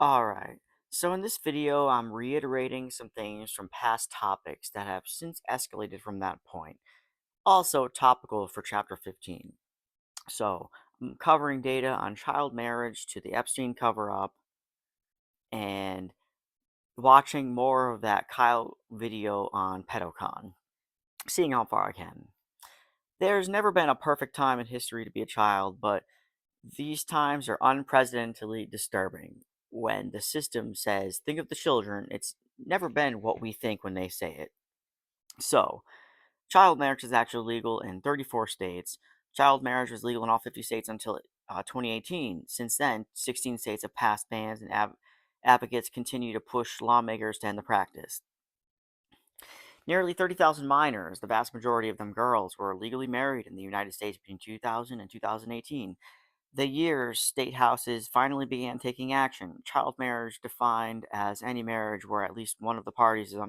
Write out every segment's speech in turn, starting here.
Alright, so in this video, I'm reiterating some things from past topics that have since escalated from that point. Also topical for Chapter 15. So, I'm covering data on child marriage to the Epstein cover up and watching more of that Kyle video on PedoCon, seeing how far I can. There's never been a perfect time in history to be a child, but these times are unprecedentedly disturbing. When the system says, think of the children, it's never been what we think when they say it. So, child marriage is actually legal in 34 states. Child marriage was legal in all 50 states until 2018. Since then, 16 states have passed bans, and advocates continue to push lawmakers to end the practice. Nearly 30,000 minors, the vast majority of them girls, were legally married in the United States between 2000 and 2018. The years state houses finally began taking action. Child marriage, defined as any marriage where at least one of the parties is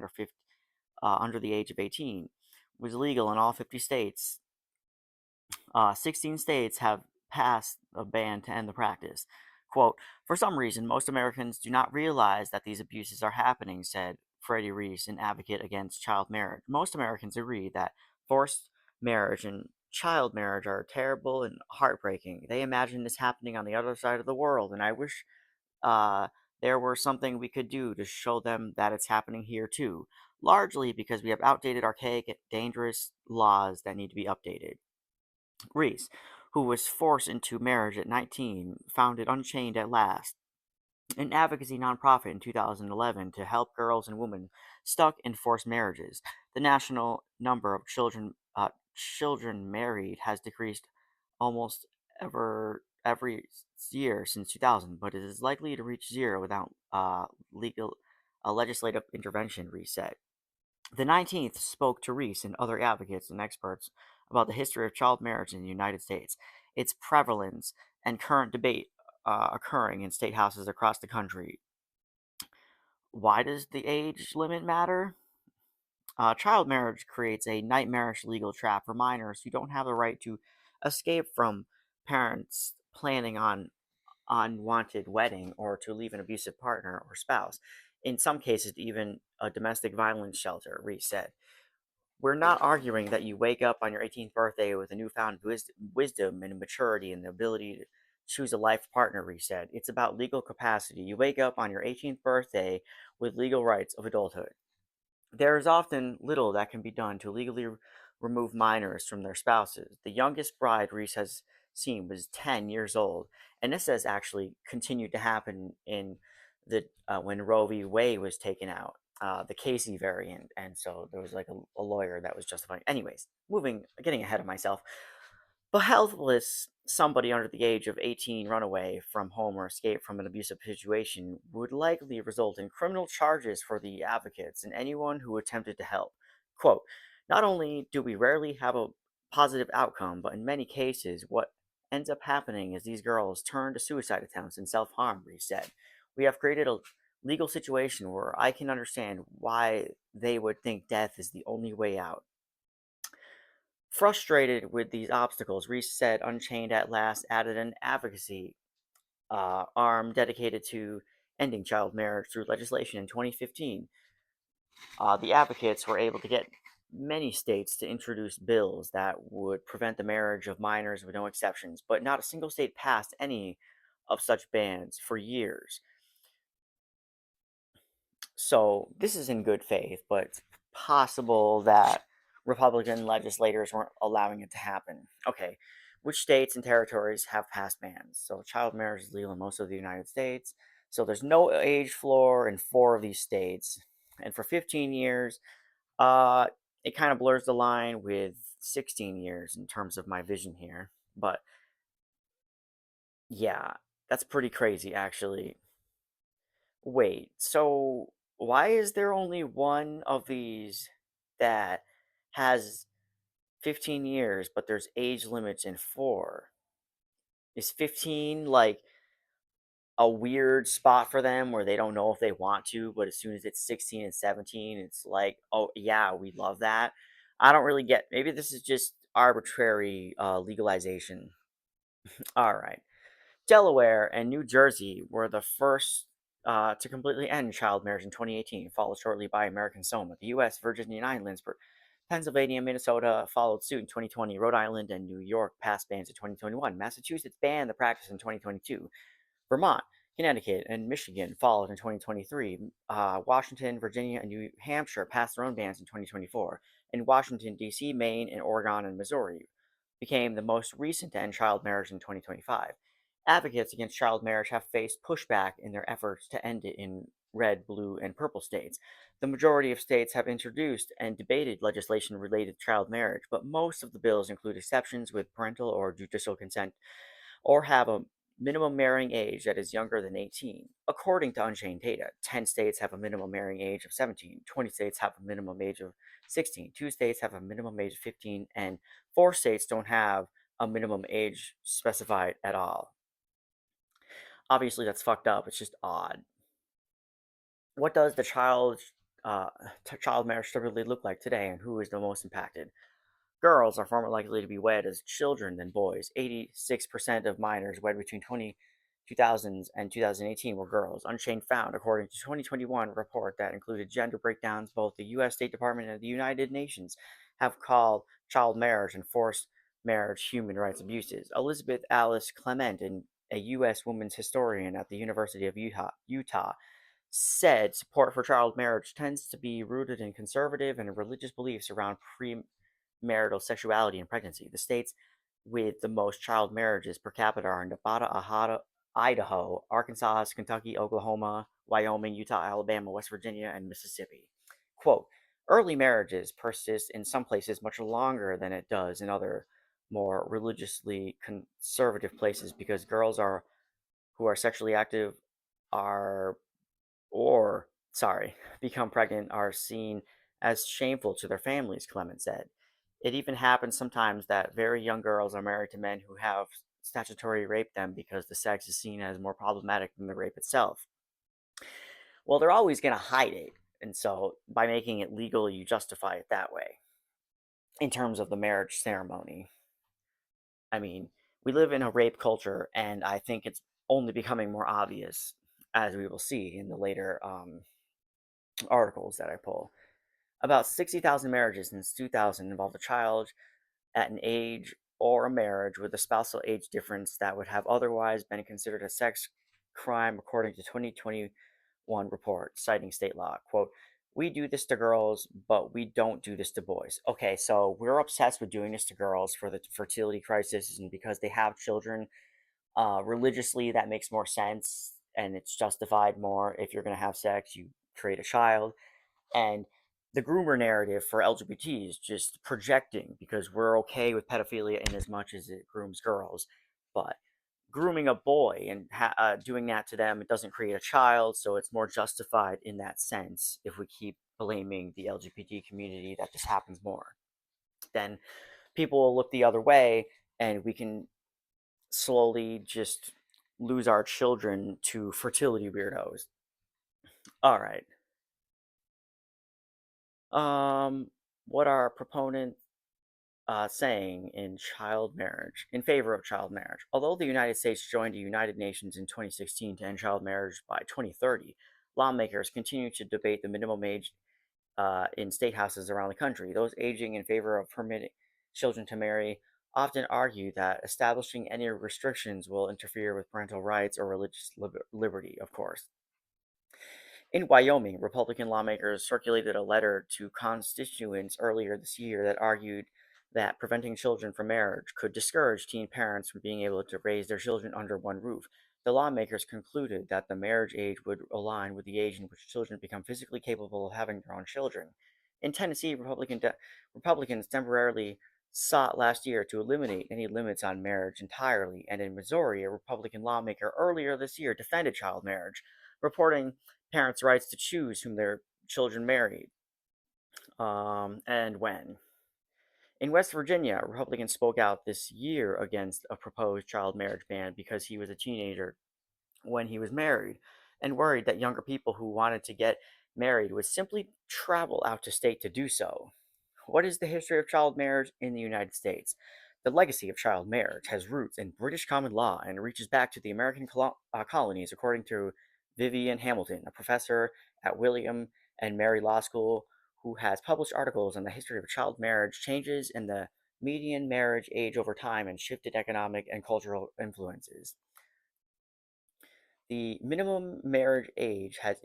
under the age of 18, was legal in all 50 states. 16 states have passed a ban to end the practice. Quote, for some reason, most Americans do not realize that these abuses are happening, said Freddie Reese, an advocate against child marriage. Most Americans agree that forced marriage and child marriage are terrible and heartbreaking. They imagine this happening on the other side of the world, and I wish uh, there were something we could do to show them that it's happening here too, largely because we have outdated, archaic, dangerous laws that need to be updated. Reese, who was forced into marriage at 19, founded Unchained at Last, an advocacy nonprofit in 2011 to help girls and women stuck in forced marriages. The national number of children married has decreased almost every year since 2000, but it is likely to reach zero without legal legislative intervention. Reese said. The 19th spoke to Reese and other advocates and experts about the history of child marriage in the United States, its prevalence, and current debate occurring in state houses across the country. Why does the age limit matter? Child marriage creates a nightmarish legal trap for minors who don't have the right to escape from parents planning on unwanted wedding or to leave an abusive partner or spouse. In some cases, even a domestic violence shelter, Reese said. We're not arguing that you wake up on your 18th birthday with a newfound wisdom and maturity and the ability to choose a life partner, Reese said. It's about legal capacity. You wake up on your 18th birthday with legal rights of adulthood. There is often little that can be done to legally remove minors from their spouses. The youngest bride Reese has seen was 10 years old, and this has actually continued to happen in the when Roe v. Wade was taken out, the Casey variant, and so there was like a lawyer that was justifying. Anyways, getting ahead of myself. But helpless somebody under the age of 18 run away from home or escape from an abusive situation would likely result in criminal charges for the advocates and anyone who attempted to help. Quote, not only do we rarely have a positive outcome, but in many cases, what ends up happening is these girls turn to suicide attempts and self harm, Reese said. We have created a legal situation where I can understand why they would think death is the only way out. Frustrated with these obstacles, Reese said Unchained at last added an advocacy arm dedicated to ending child marriage through legislation in 2015. The advocates were able to get many states to introduce bills that would prevent the marriage of minors with no exceptions, but not a single state passed any of such bans for years. So this is in good faith, but it's possible that Republican legislators weren't allowing it to happen. Okay, which states and territories have passed bans? So child marriage is legal in most of the United States. So there's no age floor in four of these states. And for 15 years, uh, it kind of blurs the line with 16 years in terms of my vision here. But yeah, that's pretty crazy, actually. Wait, so why is there only one of these that has 15 years, but there's age limits in four? Is 15 like a weird spot for them where they don't know if they want to, but as soon as it's 16 and 17, it's like, oh, yeah, we love that. I don't really get, maybe this is just arbitrary legalization. All right. Delaware and New Jersey were the first. to completely end child marriage in 2018, followed shortly by American Samoa. The U.S., Virgin Islands, Pennsylvania, and Minnesota followed suit in 2020. Rhode Island and New York passed bans in 2021. Massachusetts banned the practice in 2022. Vermont, Connecticut, and Michigan followed in 2023. Washington, Virginia, and New Hampshire passed their own bans in 2024. And Washington, D.C., Maine, and Oregon and Missouri became the most recent to end child marriage in 2025. Advocates against child marriage have faced pushback in their efforts to end it in red, blue, and purple states. The majority of states have introduced and debated legislation related to child marriage, but most of the bills include exceptions with parental or judicial consent or have a minimum marrying age that is younger than 18. According to Unchained data, 10 states have a minimum marrying age of 17, 20 states have a minimum age of 16, 2 states have a minimum age of 15, and 4 states don't have a minimum age specified at all. Obviously, that's fucked up. It's just odd. What does the uh, child marriage typically look like today, and who is the most impacted? Girls are far more likely to be wed as children than boys. 86% of minors wed between 2000s and 2018 were girls. Unchained found, according to 2021 report that included gender breakdowns, both the U.S. State Department and the United Nations have called child marriage and forced marriage human rights abuses. Elizabeth Alice Clement, a U.S. women's historian at the University of Utah, said support for child marriage tends to be rooted in conservative and religious beliefs around premarital sexuality and pregnancy. The states with the most child marriages per capita are Nevada, Idaho, Arkansas, Kentucky, Oklahoma, Wyoming, Utah, Alabama, West Virginia, and Mississippi. Quote, early marriages persist in some places much longer than it does in other more religiously conservative places because girls are who are sexually active are or, sorry, become pregnant are seen as shameful to their families, Clement said. It even happens sometimes that very young girls are married to men who have statutory raped them because the sex is seen as more problematic than the rape itself. Well, they're always going to hide it. And so by making it legal, you justify it that way in terms of the marriage ceremony. I mean, we live in a rape culture, and I think it's only becoming more obvious as we will see in the later articles that I pull. About 60,000 marriages since 2000 involved a child at an age or a marriage with a spousal age difference that would have otherwise been considered a sex crime, according to 2021 report citing state law. Quote, we do this to girls, but we don't do this to boys. Okay, so we're obsessed with doing this to girls for the fertility crisis and because they have children. Religiously, that makes more sense and it's justified more. If you're going to have sex, you create a child. And the groomer narrative for LGBT is just projecting because we're okay with pedophilia in as much as it grooms girls. But grooming a boy and doing that to them, it doesn't create a child, so it's more justified in that sense if we keep blaming the LGBT community that this happens more. Then people will look the other way and we can slowly just lose our children to fertility weirdos. All right. Um, what are proponents saying in child marriage, in favor of child marriage? Although the United States joined the United Nations in 2016 to end child marriage by 2030, lawmakers continue to debate the minimum age in state houses around the country. Those aging in favor of permitting children to marry often argue that establishing any restrictions will interfere with parental rights or religious liberty, of course. In Wyoming, Republican lawmakers circulated a letter to constituents earlier this year that argued that preventing children from marriage could discourage teen parents from being able to raise their children under one roof. The lawmakers concluded that the marriage age would align with the age in which children become physically capable of having their own children. In Tennessee, Republicans temporarily sought last year to eliminate any limits on marriage entirely, and in Missouri, a Republican lawmaker earlier this year defended child marriage, reporting parents' rights to choose whom their children married and when. In West Virginia, a Republican spoke out this year against a proposed child marriage ban because he was a teenager when he was married and worried that younger people who wanted to get married would simply travel out to state to do so. What is the history of child marriage in the United States? The legacy of child marriage has roots in British common law and reaches back to the American colonies, according to Vivian Hamilton, a professor at William and Mary Law School, who has published articles on the history of child marriage, changes in the median marriage age over time, and shifted economic and cultural influences. The minimum marriage age has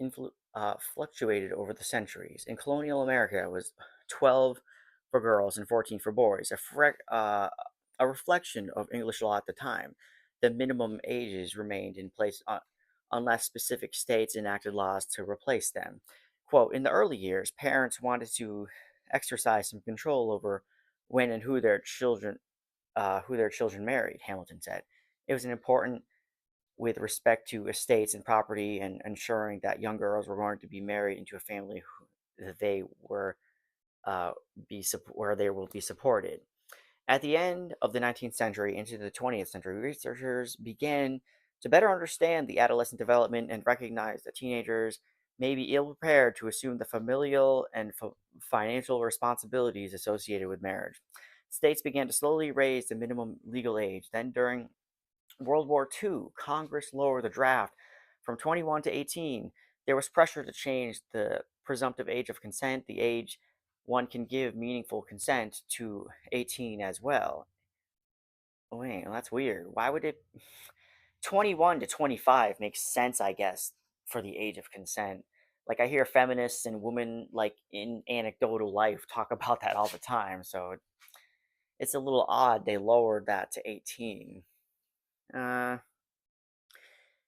fluctuated over the centuries. In colonial America, it was 12 for girls and 14 for boys, a reflection of English law at the time. The minimum ages remained in place unless specific states enacted laws to replace them. Quote, in the early years, parents wanted to exercise some control over when and who their children married, Hamilton said. It was an important with respect to estates and property and ensuring that young girls were going to be married into a family that they were uh, where they will be supported. At the end of the 19th century into the 20th century, researchers began to better understand the adolescent development and recognize that teenagers may be ill prepared to assume the familial and financial responsibilities associated with marriage. States began to slowly raise the minimum legal age. Then, during World War II, Congress lowered the draft from 21 to 18. There was pressure to change the presumptive age of consent, the age one can give meaningful consent, to 18 as well. Wait, that's weird. Why would it 21 to 25 makes sense, I guess, for the age of consent. Like I hear feminists and women like in anecdotal life talk about that all the time, so it's a little odd they lowered that to 18. Uh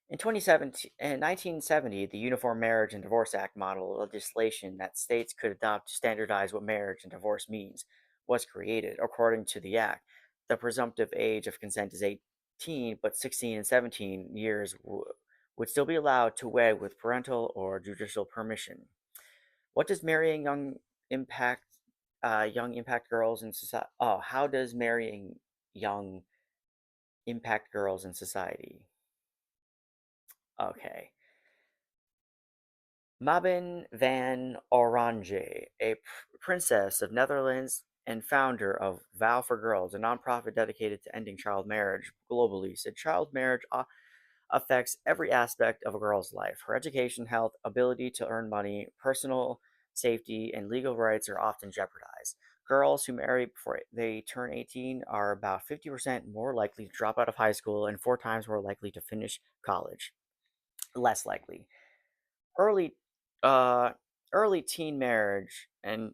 In 1970, the Uniform Marriage and Divorce Act model legislation that states could adopt to standardize what marriage and divorce means was created. According to the act, the presumptive age of consent is 18, but 16 and 17 years would still be allowed to wed with parental or judicial permission. What does marrying impact young impact girls in society? Oh, how does marrying young impact girls in society? Okay. Mabin van Oranje, a princess of Netherlands and founder of Vow for Girls, a nonprofit dedicated to ending child marriage globally, said child marriage affects every aspect of a girl's life. Her education, health, ability to earn money, personal safety, and legal rights are often jeopardized. Girls who marry before they turn 18 are about 50% more likely to drop out of high school and 4 times more likely to finish college. Less likely early uh early teen marriage and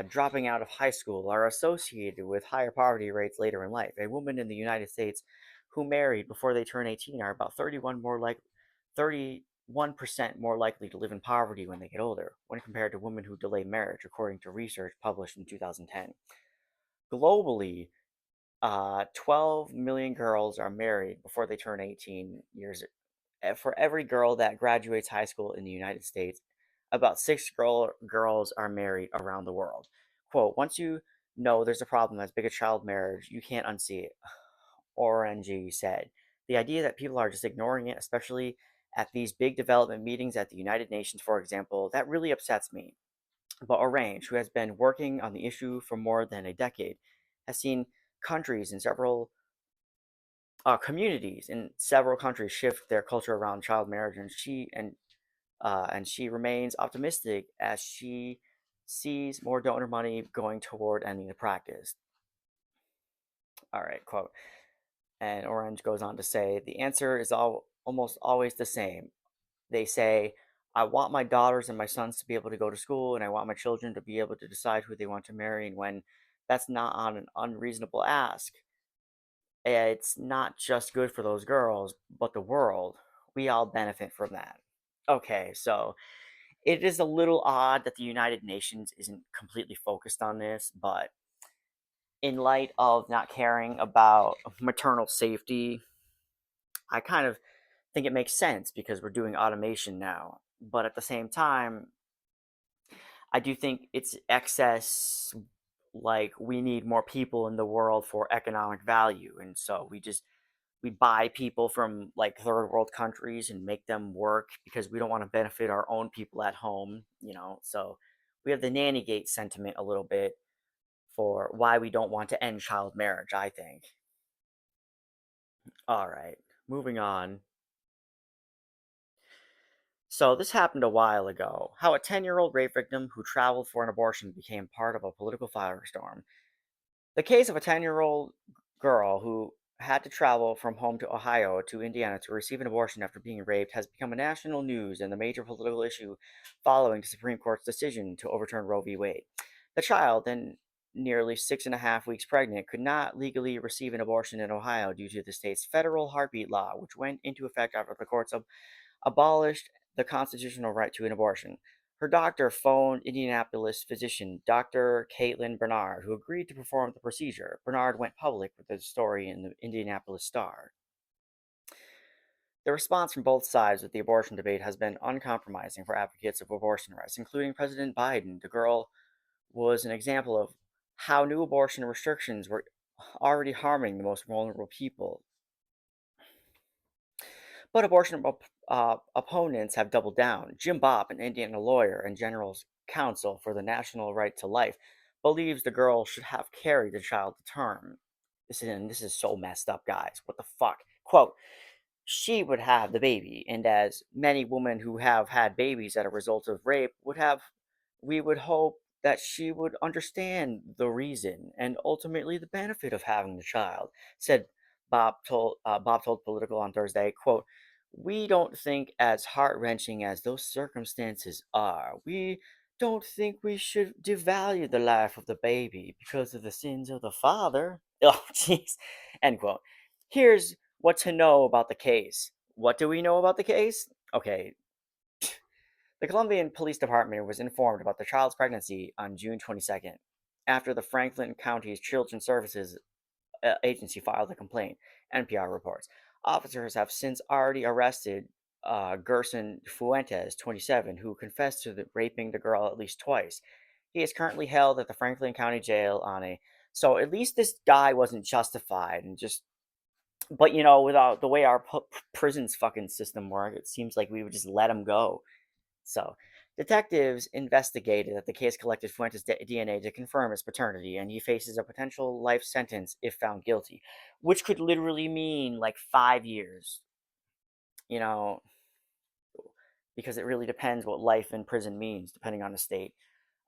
dropping out of high school are associated with higher poverty rates later in life. A woman in the United States who married before they turn 18 are about 31% more likely to live in poverty when they get older, when compared to women who delay marriage, according to research published in 2010. Globally, 12 million girls are married before they turn 18 years. For every girl that graduates high school in the United States, about girls are married around the world. Quote, once you know there's a problem as big as child marriage, you can't unsee it, Orange said. The idea that people are just ignoring it, especially at these big development meetings at the United Nations, for example, that really upsets me. But Orange, who has been working on the issue for more than a decade, has seen countries in several communities in several countries shift their culture around child marriage, and she remains optimistic as she sees more donor money going toward ending the practice. All right, quote. And Orange goes on to say, the answer is almost always the same. They say, I want my daughters and my sons to be able to go to school, and I want my children to be able to decide who they want to marry, and when that's not on an unreasonable ask, it's not just good for those girls, but the world. We all benefit from that. Okay, so it is a little odd that the United Nations isn't completely focused on this, but in light of not caring about maternal safety, I kind of think it makes sense because we're doing automation now. But at the same time, I do think it's excess. Like, we need more people in the world for economic value. And so we buy people from like third world countries and make them work because we don't want to benefit our own people at home, So we have the nanny gate sentiment a little bit for why we don't want to end child marriage, I think. All right, moving on. So, this happened a while ago. How a 10-year-old rape victim who traveled for an abortion became part of a political firestorm. The case of a 10-year-old girl who had to travel from home to Ohio to Indiana to receive an abortion after being raped has become a national news and a major political issue following the Supreme Court's decision to overturn Roe v. Wade. The child, then nearly 6.5 weeks pregnant, could not legally receive an abortion in Ohio due to the state's federal heartbeat law, which went into effect after the courts abolished the constitutional right to an abortion. Her doctor phoned Indianapolis physician Dr. Caitlin Bernard, who agreed to perform the procedure. Bernard went public with the story in the Indianapolis Star. The response from both sides of the abortion debate has been uncompromising for advocates of abortion rights, including President Biden. The girl was an example of how new abortion restrictions were already harming the most vulnerable people. But abortion opponents have doubled down. Jim Bopp, an Indiana lawyer and general counsel for the National Right to Life, believes the girl should have carried the child to term. This is so messed up, guys. What the fuck? Quote, she would have the baby, and as many women who have had babies as a result of rape would have, we would hope that she would understand the reason and ultimately the benefit of having the child, said Bob told Political on Thursday, quote, we don't think as heart-wrenching as those circumstances are. We don't think we should devalue the life of the baby because of the sins of the father. Oh, jeez. End quote. Here's what to know about the case. What do we know about the case? Okay, the Colombian Police Department was informed about the child's pregnancy on June 22nd, after the Franklin County's Children's Services agency filed a complaint, NPR reports. Officers have since already arrested Gerson Fuentes, 27, who confessed to raping the girl at least twice. He is currently held at the Franklin County Jail on a. So at least this guy wasn't justified and just. But without the way our prisons fucking system work, it seems like we would just let him go. So, detectives investigated that the case collected Fuentes' DNA to confirm his paternity, and he faces a potential life sentence if found guilty, which could literally mean like 5 years, you know, because it really depends what life in prison means, depending on the state.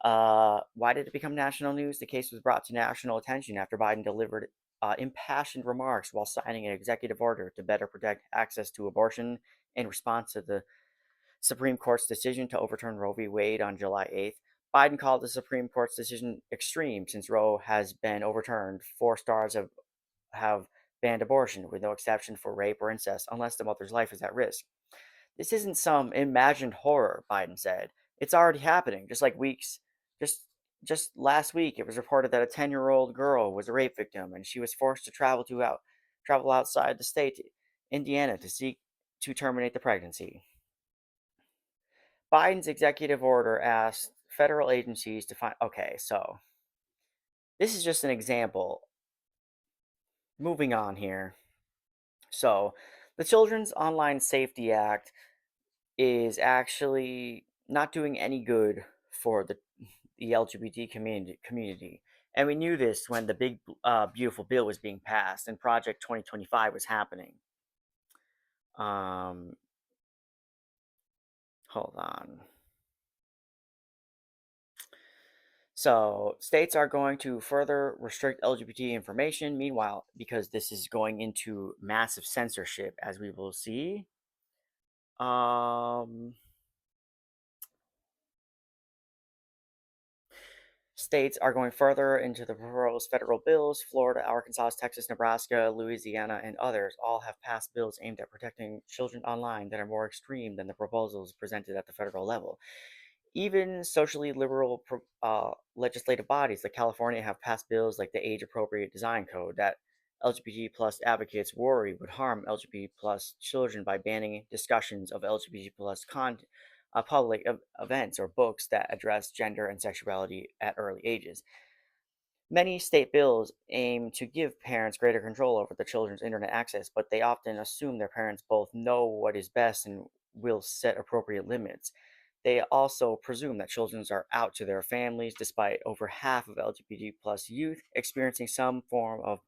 Why did it become national news? The case was brought to national attention after Biden delivered impassioned remarks while signing an executive order to better protect access to abortion in response to the Supreme Court's decision to overturn Roe v. Wade on July 8th. Biden called the Supreme Court's decision extreme since Roe has been overturned. Four stars have banned abortion, with no exception for rape or incest, unless the mother's life is at risk. This isn't some imagined horror, Biden said. It's already happening. Just just last week, it was reported that a 10-year-old girl was a rape victim, and she was forced to travel outside the state, to Indiana, to seek to terminate the pregnancy. Biden's executive order asked federal agencies to find. Okay, so this is just an example. Moving on here. So, the Children's Online Safety Act is actually not doing any good for the LGBT community. And we knew this when the big, beautiful bill was being passed and Project 2025 was happening. Um, Hold on. So, states are going to further restrict LGBT information. Meanwhile, because this is going into massive censorship, as we will see, um, states are going further into the proposed federal bills. Florida, Arkansas, Texas, Nebraska, Louisiana, and others all have passed bills aimed at protecting children online that are more extreme than the proposals presented at the federal level. Even socially liberal legislative bodies like California have passed bills like the Age Appropriate Design Code that LGBT plus advocates worry would harm LGBT plus children by banning discussions of LGBT plus public events or books that address gender and sexuality at early ages. Many state bills aim to give parents greater control over the children's internet access, but they often assume their parents both know what is best and will set appropriate limits. They also presume that children are out to their families, despite over half of LGBT plus youth experiencing some form of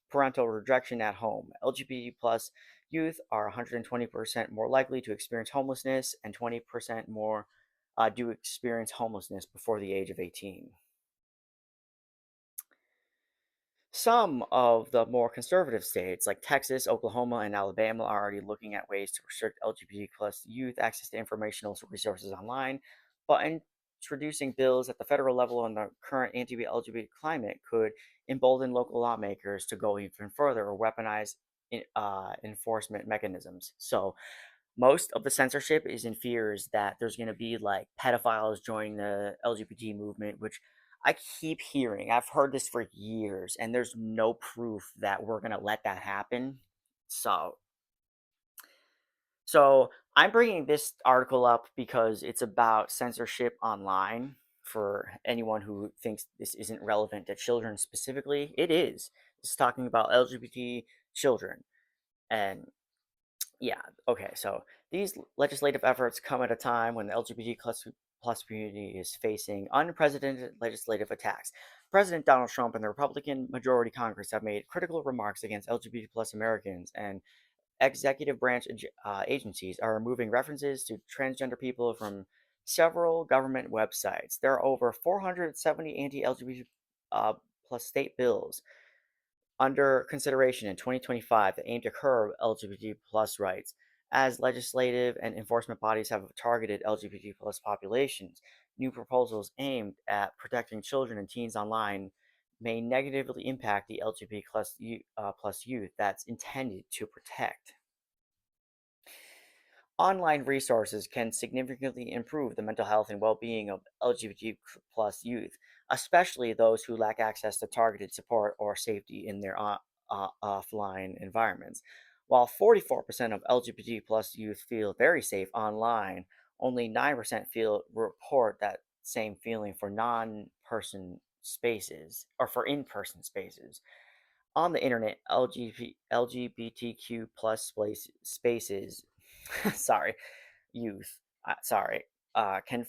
parental rejection at home. LGBT plus youth are 120% more likely to experience homelessness, and 20% more do experience homelessness before the age of 18. Some of the more conservative states, like Texas, Oklahoma, and Alabama, are already looking at ways to restrict LGBT plus youth access to informational resources online, but introducing bills at the federal level in the current anti-LGBT climate could embolden local lawmakers to go even further or weaponize enforcement mechanisms. So, most of the censorship is in fears that there's going to be like pedophiles joining the LGBT movement, which I keep hearing. I've heard this for years, and there's no proof that we're going to let that happen. So, so I'm bringing this article up because it's about censorship online for anyone who thinks this isn't relevant to children specifically. It is. It's talking about LGBT children. And yeah, okay, so these legislative efforts come at a time when the LGBT plus community is facing unprecedented legislative attacks. President Donald Trump and the Republican majority Congress have made critical remarks against LGBT plus Americans, and executive branch agencies are removing references to transgender people from several government websites. There are over 470 anti-LGBT plus state bills under consideration in 2025 that aim to curb LGBT plus rights. As legislative and enforcement bodies have targeted LGBT plus populations, new proposals aimed at protecting children and teens online may negatively impact the LGBT plus youth that's intended to protect. Online resources can significantly improve the mental health and well-being of LGBT plus youth, especially those who lack access to targeted support or safety in their offline environments. While 44% of LGBT plus youth feel very safe online, only 9% feel report that same feeling for non-person spaces or for in-person spaces. On the internet, LGBTQ plus spaces, sorry, youth, can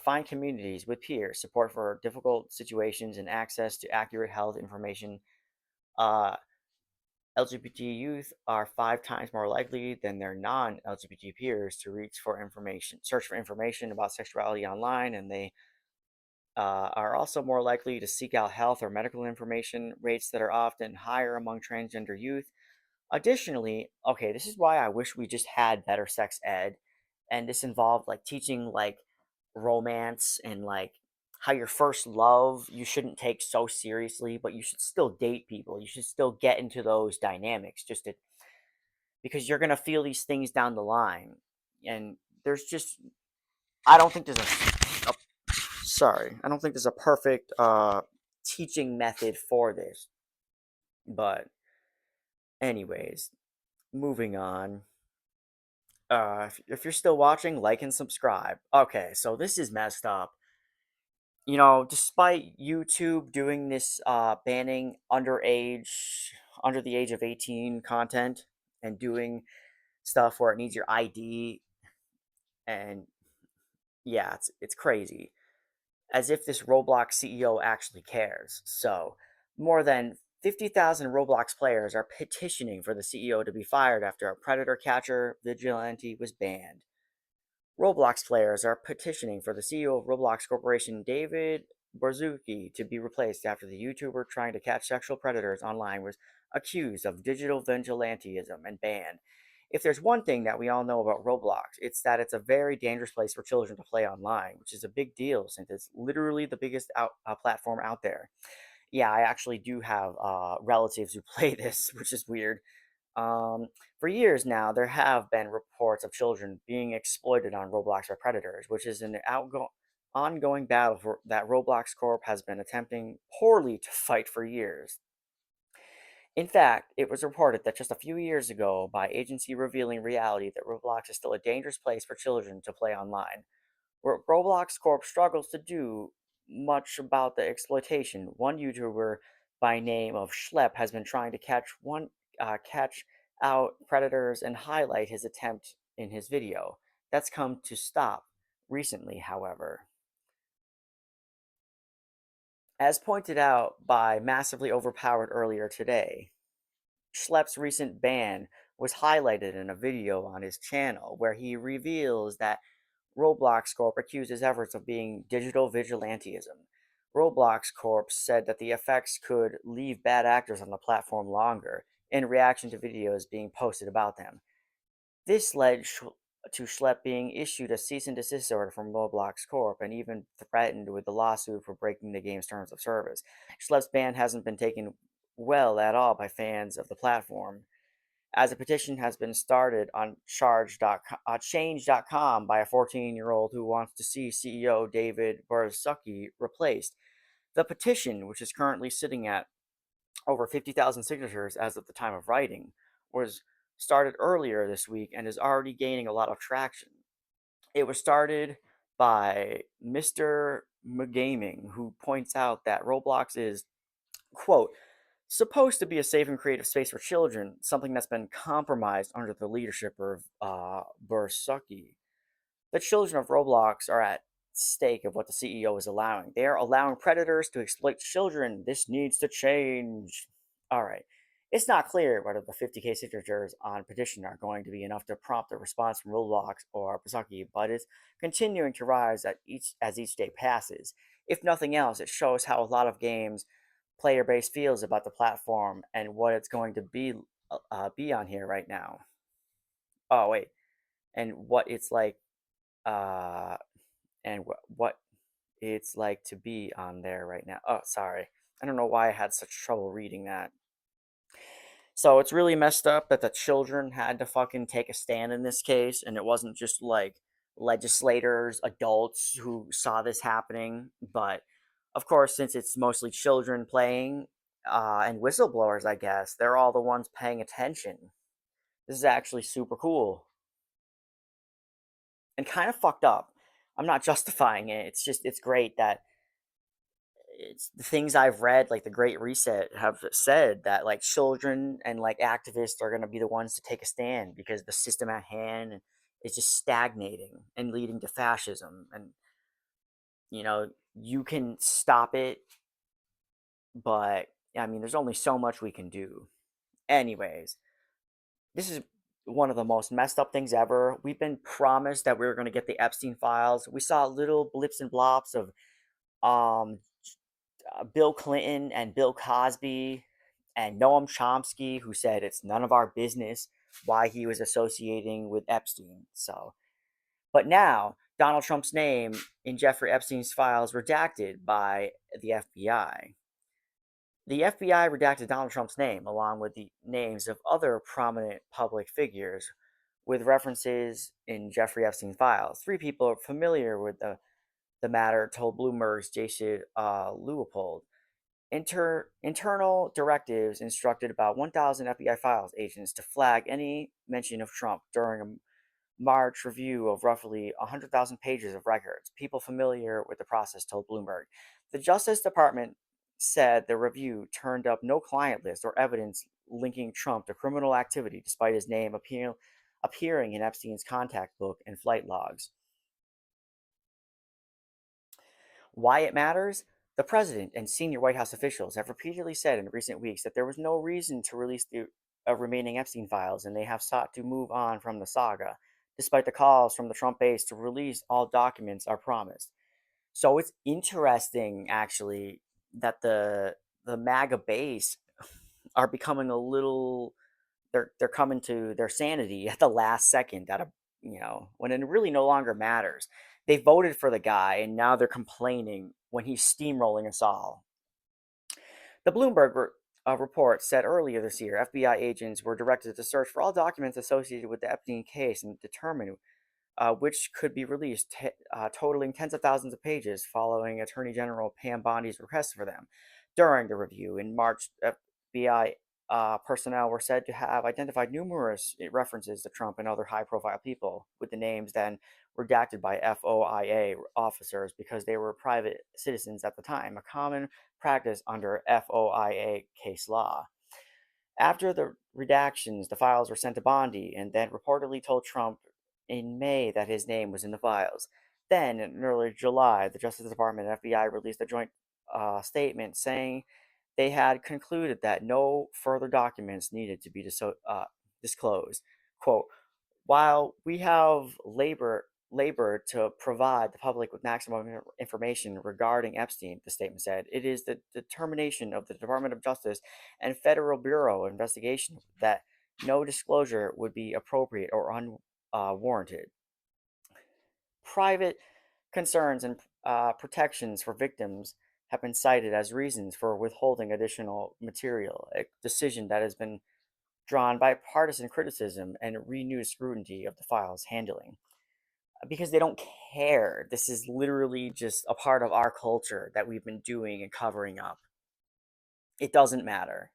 find communities with peers, support for difficult situations, and access to accurate health information. Uh, LGBT youth are 5 times more likely than their non-LGBT peers to search for information about sexuality online, and they are also more likely to seek out health or medical information, rates that are often higher among transgender youth. Additionally, okay, this is why I wish we just had better sex ed, and this involved like teaching like romance and like how your first love you shouldn't take so seriously, but you should still date people. You should still get into those dynamics because you're gonna feel these things down the line, and there's just I don't think there's a sorry, I don't think there's a perfect teaching method for this. But anyways, moving on. If you're still watching, like and subscribe. Okay, so this is messed up. Despite YouTube doing this banning under the age of 18 content and doing stuff where it needs your ID, and yeah, it's crazy. As if this Roblox CEO actually cares. So, more than 50,000 Roblox players are petitioning for the CEO to be fired after a predator catcher vigilante was banned. Roblox players are petitioning for the CEO of Roblox Corporation, David Borzuki, to be replaced after the YouTuber trying to catch sexual predators online was accused of digital vigilantism and banned. If there's one thing that we all know about Roblox, it's that it's a very dangerous place for children to play online, which is a big deal since it's literally the biggest platform out there. Yeah, I actually do have relatives who play this, which is weird. Um, for years now, there have been reports of children being exploited on Roblox by predators, which is an ongoing battle that Roblox Corp has been attempting poorly to fight for years. In fact, it was reported that just a few years ago by agency revealing reality that Roblox is still a dangerous place for children to play online. Roblox Corp struggles to do much about the exploitation. One YouTuber by name of Schlep has been trying to catch out predators and highlight his attempt in his video. That's come to stop recently, however. As pointed out by Massively Overpowered earlier today, Schlepp's recent ban was highlighted in a video on his channel where he reveals that Roblox Corp accused his efforts of being digital vigilantism. Roblox Corp said that the effects could leave bad actors on the platform longer in reaction to videos being posted about them. This led to Schlepp being issued a cease and desist order from Roblox Corp and even threatened with a lawsuit for breaking the game's terms of service. Schlepp's ban hasn't been taken well at all by fans of the platform, as a petition has been started on change.com by a 14-year-old who wants to see CEO David Barzanski replaced. The petition, which is currently sitting at over 50,000 signatures as of the time of writing, was started earlier this week and is already gaining a lot of traction. It was started by Mr. McGaming, who points out that Roblox is, quote, supposed to be a safe and creative space for children, something that's been compromised under the leadership of Barzanski. The children of Roblox are at stake of what the CEO is allowing. They are allowing predators to exploit children. This needs to change. All right. It's not clear whether the 50K signatures on petition are going to be enough to prompt a response from Roblox or Barzanski, but it's continuing to rise as each day passes. If nothing else, it shows how a lot of games player base feels about the platform and what it's going to be on here right now. Oh wait, and what it's like uh and what it's like to be on there right now. Oh, sorry. I don't know why I had such trouble reading that. So it's really messed up that the children had to fucking take a stand in this case, and it wasn't just like legislators, adults who saw this happening. But of course, since it's mostly children playing and whistleblowers, I guess, they're all the ones paying attention. This is actually super cool and kind of fucked up. I'm not justifying it. It's just, it's great that it's the things I've read, like the Great Reset, have said that like children and like activists are going to be the ones to take a stand because the system at hand is just stagnating and leading to fascism. And you can stop it, but I mean, there's only so much we can do. Anyways, this is one of the most messed up things ever. We've been promised that we were going to get the Epstein files. We saw little blips and blops of um Bill Clinton and Bill Cosby and Noam Chomsky, who said it's none of our business why he was associating with Epstein. So, but now Donald Trump's name in Jeffrey Epstein's files redacted by the FBI. The FBI redacted Donald Trump's name along with the names of other prominent public figures with references in Jeffrey Epstein's files. Three people familiar with the matter told Bloomberg's Jason Leopold. Internal directives instructed about 1,000 FBI files agents to flag any mention of Trump during a March review of roughly 100,000 pages of records. People familiar with the process told Bloomberg. The Justice Department said the review turned up no client list or evidence linking Trump to criminal activity despite his name appearing in Epstein's contact book and flight logs. Why it matters? The president and senior White House officials have repeatedly said in recent weeks that there was no reason to release the remaining Epstein files, and they have sought to move on from the saga, despite the calls from the Trump base to release all documents are promised. So it's interesting, actually, that the MAGA base are becoming a little. They're coming to their sanity at the last second, at a when it really no longer matters. They voted for the guy, and now they're complaining when he's steamrolling us all. The Bloomberg report said earlier this year FBI agents were directed to search for all documents associated with the Epstein case and determine which could be released, totaling tens of thousands of pages following Attorney General Pam Bondi's request for them. During the review in March, FBI personnel were said to have identified numerous references to Trump and other high profile people, with the names then redacted by FOIA officers because they were private citizens at the time, a common practice under FOIA case law. After the redactions, the files were sent to Bondi and then reportedly told Trump in May that his name was in the files. Then, in early July, the Justice Department and FBI released a joint statement saying they had concluded that no further documents needed to be disclosed. Quote, while we have labor to provide the public with maximum information regarding Epstein, the statement said, it is the determination of the Department of Justice and Federal Bureau of Investigation that no disclosure would be appropriate or unwarranted. Private concerns and protections for victims have been cited as reasons for withholding additional material, a decision that has been drawn by partisan criticism and renewed scrutiny of the file's handling. Because they don't care. This is literally just a part of our culture that we've been doing and covering up. It doesn't matter.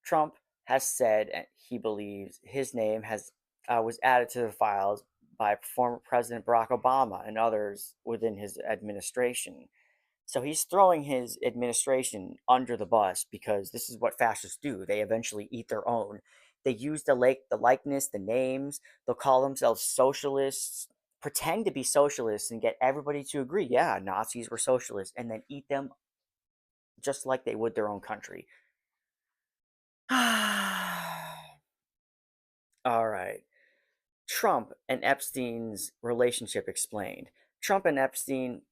Trump has said he believes his name has was added to the files by former President Barack Obama and others within his administration. So he's throwing his administration under the bus because this is what fascists do. They eventually eat their own. They use the likeness, the names. They'll call themselves socialists, pretend to be socialists, and get everybody to agree. Yeah, Nazis were socialists, and then eat them just like they would their own country. All right. Trump and Epstein's relationship explained. Trump and Epstein,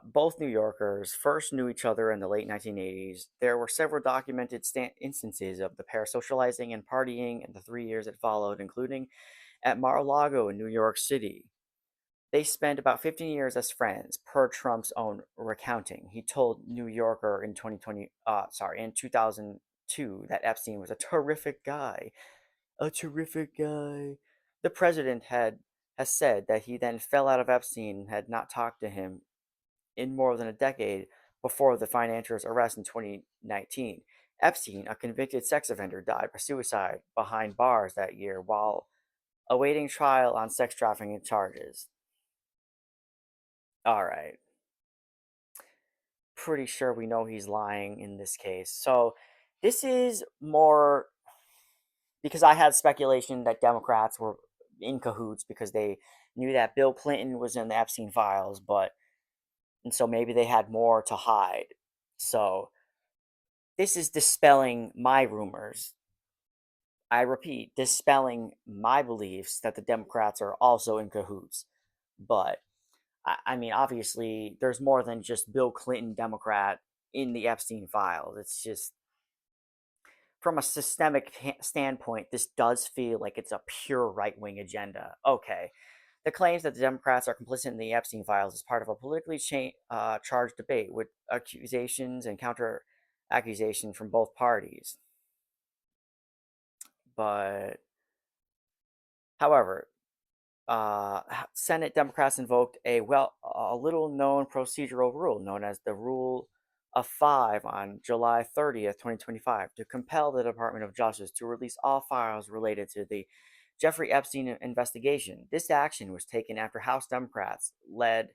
both New Yorkers, first knew each other in the late 1980s. There were several documented instances of the pair socializing and partying in the 3 years that followed, including at Mar-a-Lago in New York City. They spent about 15 years as friends, per Trump's own recounting. He told New Yorker in 2002 that Epstein was a terrific guy. The president has said that he then fell out of Epstein and had not talked to him in more than a decade before the financier's arrest in 2019. Epstein, a convicted sex offender, died by suicide behind bars that year while awaiting trial on sex trafficking charges. All right. Pretty sure we know he's lying in this case. So this is more because I had speculation that Democrats were in cahoots because they knew that Bill Clinton was in the Epstein files, but and so maybe they had more to hide. So this is dispelling my rumors. I repeat, dispelling my beliefs that the Democrats are also in cahoots. But I mean, obviously, there's more than just Bill Clinton Democrat in the Epstein files. It's just from a systemic standpoint, this does feel like it's a pure right wing agenda. Okay. The claims that the Democrats are complicit in the Epstein files is part of a politically charged debate with accusations and counter accusations from both parties. But, however, Senate Democrats invoked a little known procedural rule known as the Rule of Five on July 30th, 2025, to compel the Department of Justice to release all files related to the Jeffrey Epstein investigation. This action was taken after House Democrats, led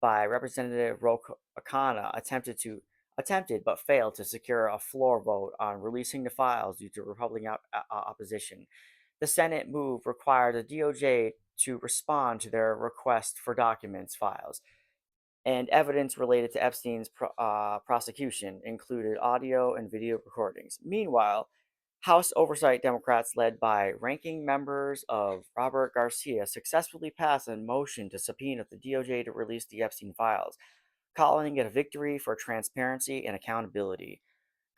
by Representative Ro Khanna, attempted but failed to secure a floor vote on releasing the files due to Republican opposition. The Senate move required the DOJ to respond to their request for documents files, and evidence related to Epstein's prosecution included audio and video recordings. Meanwhile, House Oversight Democrats, led by ranking members of Robert Garcia, successfully passed a motion to subpoena the DOJ to release the Epstein files, calling it a victory for transparency and accountability.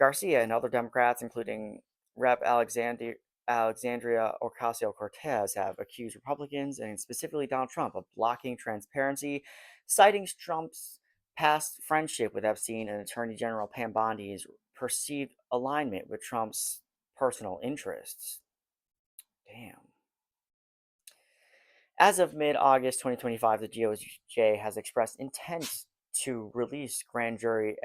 Garcia and other Democrats, including Alexandria Ocasio Cortez, have accused Republicans and specifically Donald Trump of blocking transparency, citing Trump's past friendship with Epstein and Attorney General Pam Bondi's perceived alignment with Trump's personal interests. Damn. As of mid August 2025, the DOJ has expressed intent to release grand jury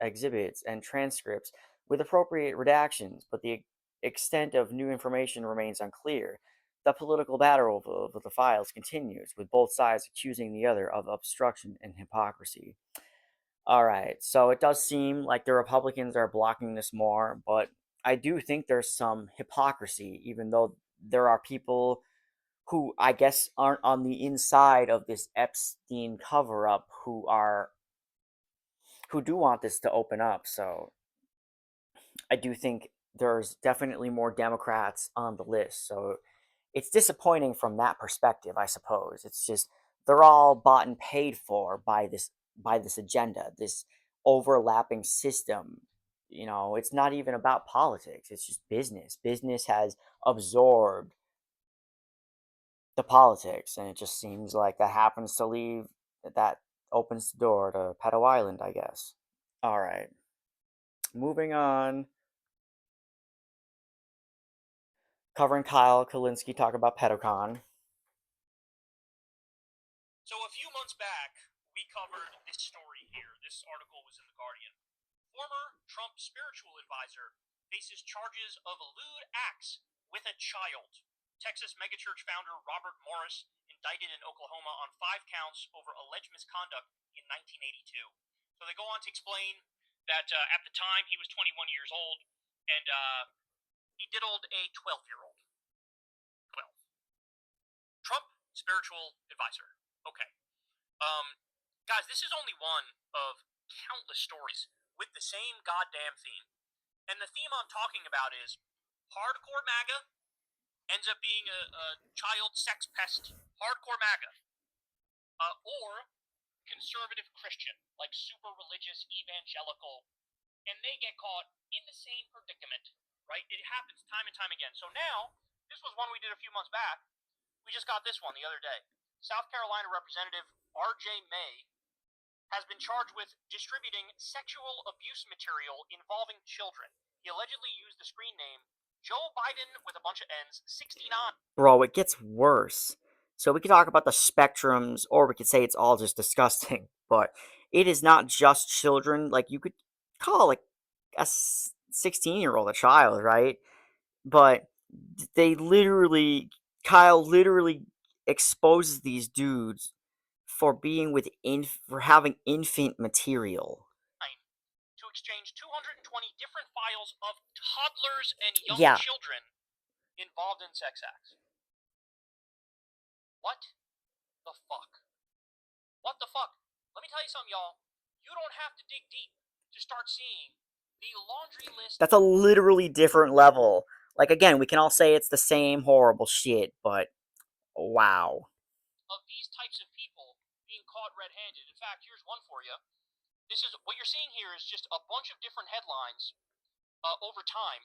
exhibits and transcripts with appropriate redactions, but the extent of new information remains unclear. The political battle of the files continues, with both sides accusing the other of obstruction and hypocrisy. All right, so it does seem like the Republicans are blocking this more, but I do think there's some hypocrisy, even though there are people who I guess aren't on the inside of this Epstein cover up who do want this to open up. So I do think there's definitely more Democrats on the list. So it's disappointing from that perspective, I suppose. It's just they're all bought and paid for by this agenda, this overlapping system. You know, it's not even about politics. It's just business. Business has absorbed the politics, and it just seems like that happens to leave that opens the door to Pedo Island, I guess. All right, moving on. Covering Kyle Kalinske talk about PedoCon. So a few months back, we covered this story here. This article was in The Guardian. Former Trump spiritual advisor faces charges of lewd acts with a child. Texas megachurch founder Robert Morris indicted in Oklahoma on 5 counts over alleged misconduct in 1982. So they go on to explain that at the time he was 21 years old and he diddled a 12-year-old. 12. Trump spiritual advisor. Okay. Um, Guys, this is only one of countless stories with the same goddamn theme. And the theme I'm talking about is hardcore MAGA ends up being a child sex pest, hardcore MAGA, or conservative Christian, like super religious evangelical, and they get caught in the same predicament, right? It happens time and time again. So now, this was one we did a few months back. We just got this one the other day. South Carolina Representative R.J. May has been charged with distributing sexual abuse material involving children. He allegedly used the screen name Joe Biden with a bunch of N's 69. Bro, it gets worse. So we could talk about the spectrums, or we could say it's all just disgusting. But it is not just children. Like you could call like a 16-year-old a child, right? But they literally, Kyle literally exposes these dudes for being with for having infant material. To exchange 220 different files of toddlers and young Yeah, children involved in sex acts. What the fuck? What the fuck? Let me tell you something, y'all. You don't have to dig deep to start seeing the laundry list that's a literally different level. Like again, we can all say it's the same horrible shit, but wow. of these types of people being caught red-handed. In fact, here's one for you. This is what you're seeing here is just a bunch of different headlines over time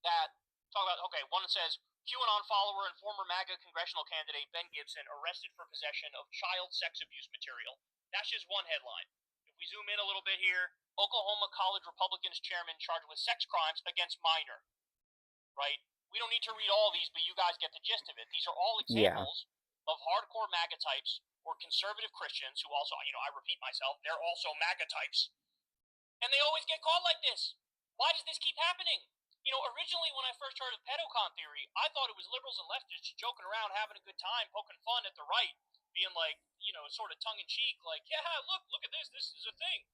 that talk about. Okay, one says QAnon follower and former MAGA congressional candidate Ben Gibson arrested for possession of child sex abuse material. That's just one headline. If we zoom in a little bit here, Oklahoma College Republicans chairman charged with sex crimes against minor. Right? We don't need to read all these, but you guys get the gist of it. These are all Yeah. examples of hardcore MAGA types or conservative Christians who also, I repeat myself, they're also MAGA types. And they always get caught like this. Why does this keep happening? Originally when I first heard of pedocon theory, I thought it was liberals and leftists joking around, having a good time, poking fun at the right, being like, sort of tongue-in-cheek, like, yeah, look at this is a thing.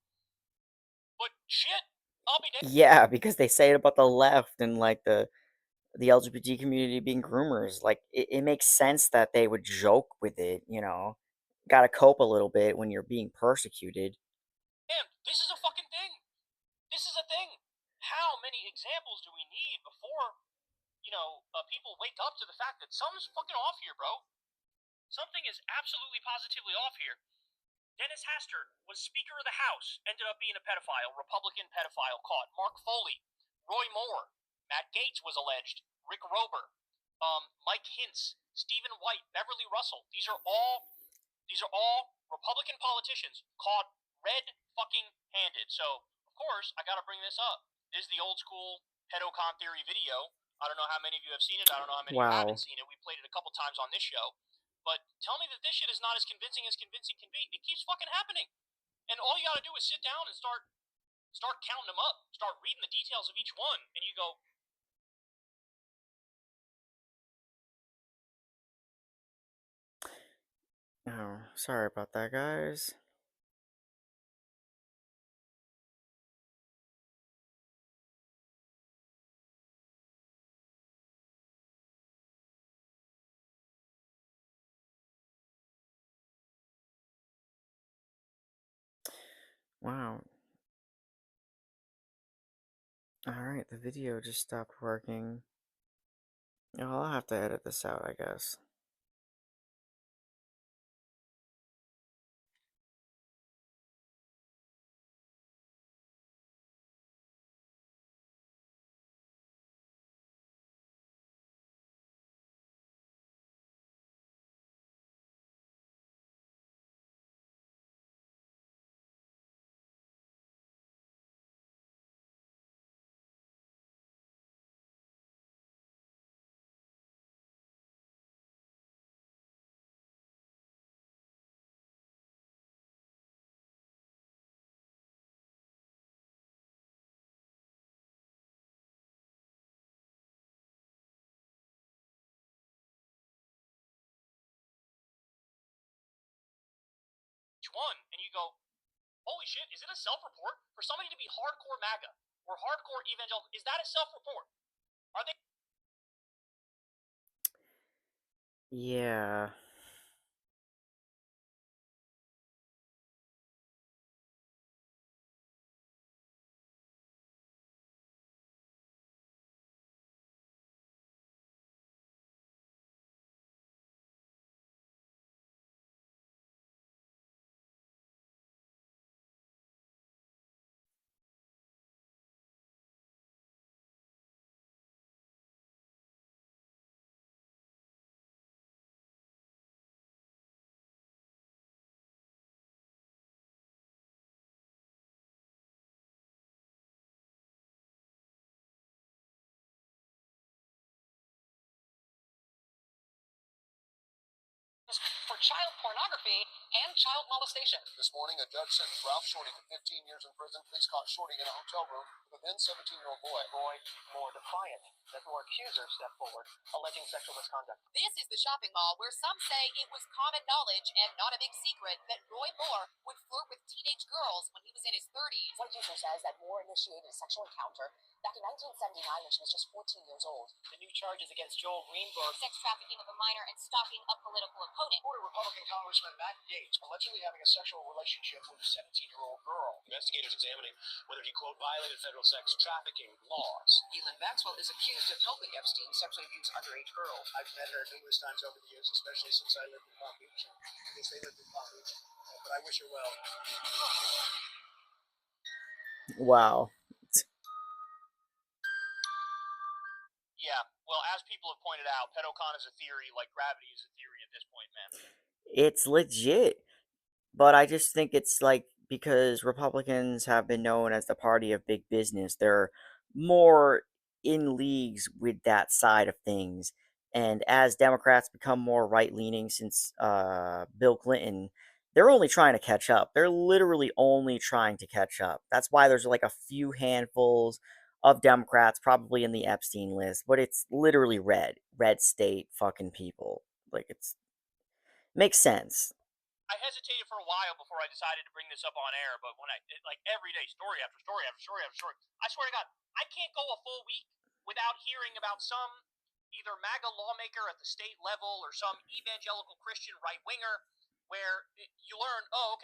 But shit, I'll be damned. Yeah, because they say it about the left and like the LGBT community being groomers. Like it makes sense that they would joke with it, you know. Gotta cope a little bit when you're being persecuted. Damn, this is a fucking thing. This is a thing. How many examples do we need before, people wake up to the fact that something's fucking off here, bro? Something is absolutely positively off here. Dennis Hastert was Speaker of the House, ended up being a pedophile, Republican pedophile caught. Mark Foley, Roy Moore, Matt Gaetz was alleged, Rick Rober, Mike Hintz, Stephen White, Beverly Russell. These are all Republican politicians caught red fucking handed. So, of course, I gotta bring this up. This is the old school pedocon theory video. I don't know how many of you have seen it. I don't know how many of you haven't Wow. seen it. We played it a couple times on this show. But tell me that this shit is not as convincing can be. It keeps fucking happening. And all you gotta do is sit down and start counting them up. Start reading the details of each one. And you go, Oh, sorry about that, guys. Wow. Alright, the video just stopped working. Oh, I'll have to edit this out, I guess. One, and you go, holy shit, is it a self-report? For somebody to be hardcore MAGA or hardcore evangelical, is that a self-report? Are they? Yeah. For child pornography and child molestation. This morning, a judge sentenced Ralph Shorty to 15 years in prison. Police caught Shorty in a hotel room with a then 17-year-old boy. Boy, more defiant as more accusers step forward, alleging sexual misconduct. This is the shopping mall where some say it was common knowledge and not a big secret that Roy Moore would flirt with teenage girls when he was in his 30s. One teacher says that Moore initiated a sexual encounter back in 1979 when she was just 14 years old. The new charges against Joel Greenberg. Sex trafficking of a minor and stalking a political opponent. Florida Republican Congressman Matt Gaetz allegedly having a sexual relationship with a 17-year-old girl. Investigators examining whether he, quote, violated federal sex trafficking laws. Elin Maxwell is accused of helping Epstein sexually abuse underage girls. I've met her numerous times over the years, especially since I lived in Palm Beach. I guess they lived in Palm Beach. But I wish her well. Wow. Yeah, well, as people have pointed out, pedocon is a theory like gravity is a theory at this point, man. It's legit. But I just think it's like because Republicans have been known as the party of big business, they're more in leagues with that side of things. And as Democrats become more right leaning since Bill Clinton, they're only trying to catch up. They're literally only trying to catch up. That's why there's like a few handfuls of Democrats probably in the Epstein list, but it's literally red state fucking people. Like it's makes sense. I hesitated for a while before I decided to bring this up on air, but when like every day, story after story after story after story, I swear to God, I can't go a full week without hearing about some either MAGA lawmaker at the state level or some evangelical Christian right winger where you learn, oh, okay,